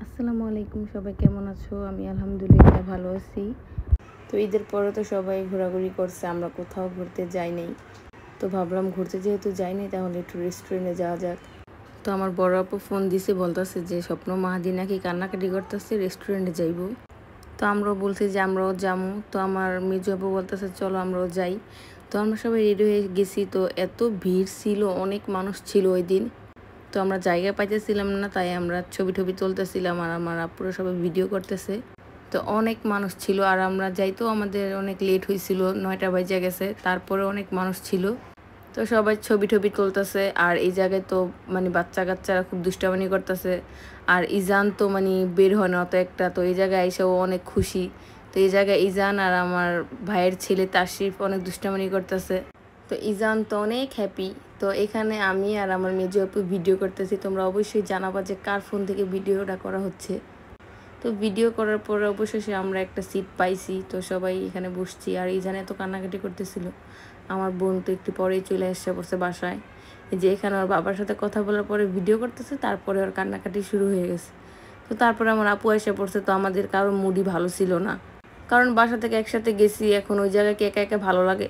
আসসালামু আলাইকুম, সবাই কেমন আছো? আমি আলহামদুলিল্লাহ ভালো আছি। তো ঈদের পরে তো সবাই ঘোরাঘুরি করছে, আমরা কোথাও ঘুরতে যাই নাই। তো ভাবলাম ঘুরতে যেহেতু যাইনি তাহলে একটু রেস্টুরেন্টে যাওয়া যাক। তো আমার বড় আপু ফোন দিছে, বলতেছে যে স্বপ্ন মাহাদি নাকি কান্নাকাটি করতেছে, রেস্টুরেন্টে যাইবো। তো আমরাও বলছি যে আমরাও যাবো। তো আমার মেজো আপু বলতেছে চলো আমরাও যাই। তো আমরা সবাই রেডি হয়ে গেছি। তো এত ভিড় ছিল, অনেক মানুষ ছিল ওই দিন। তো আমরা জায়গা পাইতেছিলাম না, তাই আমরা ছবি তুলতেছিলাম আর আমার আপুরা সবাই ভিডিও করতেছে। তো অনেক মানুষ ছিল আর আমরা যাইতেও আমাদের অনেক লেট হয়েছিল, 9টা বাজে গেছে, তারপরে অনেক মানুষ ছিল। তো সবাই ছবি তুলতেছে আর এই জায়গায় তো মানে বাচ্চা কাচ্চারা খুব দুষ্টামি করতেছে। আর ইজান তো মানে বের হয় না অত একটা, তো এই জায়গায় এসেও অনেক খুশি। তো এই জায়গায় ইজান আর আমার ভাইয়ের ছেলে তাশরিফ অনেক দুষ্টামি করতেছে। তো ইজান তো অনেক হ্যাপি। তো এখানে আমি আর আমার মেজো আপু ভিডিও করতেছি, তোমরা অবশ্যই জানাবা যে কার ফোন থেকে ভিডিওটা করা হচ্ছে। তো ভিডিও করার পরে অবশেষে আমরা একটা সিট পাইছি, তো সবাই এখানে বসছি। আর ইজানে তো কান্নাকাটি করতেছিল। আমার বোন তো একটু পরেই চলে এসে পড়ছে বাসায়। যে এখানে ওর বাবার সাথে কথা বলার পরে ভিডিও করতেছে, তারপরে ওর কান্নাকাটি শুরু হয়ে গেছে। তো তারপরে আমার আপু এসে পড়ছে। তো আমাদের কারোর মুডই ভালো ছিল না, কারণ বাসা থেকে একসাথে গেছি, এখন ওই জায়গায় কি একা একা ভালো লাগে।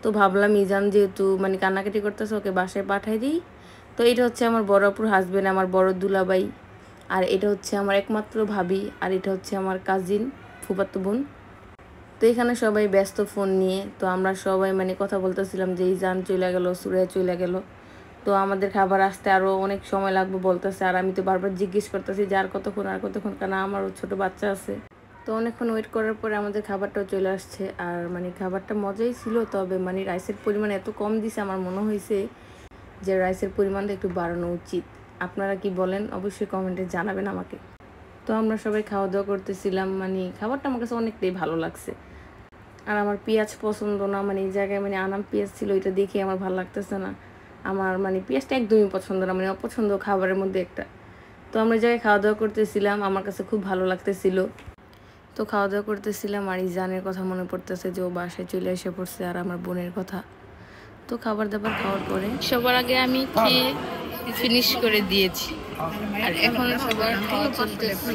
তো ভাবলাম ইজান যেহেতু মানে কান্নাকাটি করতেছে, ওকে বাসায় পাঠাই দিই। তো এটা হচ্ছে আমার বড় আপুর হাজবেন্ড, আমার বড় দুলাভাই। আর এটা হচ্ছে আমার একমাত্র ভাবি, আর এটা হচ্ছে আমার কাজিন, ফুফাতো বোন। তো এখানে সবাই ব্যস্ত ফোন নিয়ে। তো আমরা সবাই মানে কথা বলতেছিলাম যে ইজান চলে গেল, সুরাইয়া চলে গেল। তো আমাদের খাবার আসতে আরও অনেক সময় লাগবে বলতেছে। আর আমি তো বারবার জিজ্ঞেস করতেছি যে আর কতক্ষণ, কারণ আমারও ছোটো বাচ্চা আছে। তো অনেকক্ষণ ওয়েট করার পরে আমাদের খাবারটাও চলে আসছে। আর মানে খাবারটা মজাই ছিল, তবে মানে রাইসের পরিমাণ এত কম দিছে, আমার মনে হয়েছে যে রাইসের পরিমাণটা একটু বাড়ানো উচিত। আপনারা কি বলেন অবশ্যই কমেন্টে জানাবেন আমাকে। তো আমরা সবাই খাওয়া দাওয়া করতেছিলাম, মানে খাবারটা আমার কাছে অনেকটাই ভালো লাগছে। আর আমার পেঁয়াজ পছন্দ না, মানে এই জায়গায় মানে আনাম পেঁয়াজ ছিল, এটা দেখে আমার ভালো লাগতেছে না। আমার মানে পেঁয়াজটা একদমই পছন্দ না, মানে অপছন্দ খাবারের মধ্যে একটা। তো আমরা এই জায়গায় খাওয়া দাওয়া করতেছিলাম, আমার কাছে খুব ভালো লাগতেছিল। তো খাওয়া দাওয়া করতেছিলাম আর ইজানের কথা মনে পড়তেছে যে ও বাসায় চলে এসে পড়ছে, আর আমার বোনের কথা। তো খাবার দাবার খাওয়ার পরে সবার আগে আমি খেয়ে ফিনিশ করে দিয়েছি, আর এখন সবার খাওয়া চলতেছে।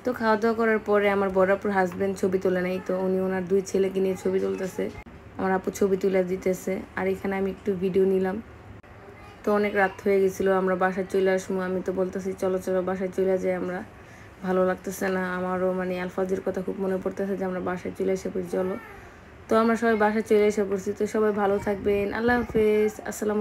তো খাওয়া দাওয়া করার পরে আমার বড় আপুর হাজব্যান্ড ছবি তোলে নাই, তো উনি ওনার 2 ছেলেকে নিয়ে ছবি তুলতেছে। আমার আপু ছবি তুলে দিতেছে, আর এখানে আমি একটু ভিডিও নিলাম। তো অনেক রাত হয়ে গেছিলো, আমরা বাসায় চলে আসবো। আমি তো বলতেছি চলো বাসায় চলে যাই আমরা, ভালো লাগতেছে না। আমারও মানে আলফাজের কথা খুব মনে পড়তেছে যে আমরা বাসায় চলে এসে পড়ছি, চলো। তো আমরা সবাই বাসায় চলে এসে পড়ছি। তো সবাই ভালো থাকবেন, আল্লাহ হাফেজ, আসসালামু।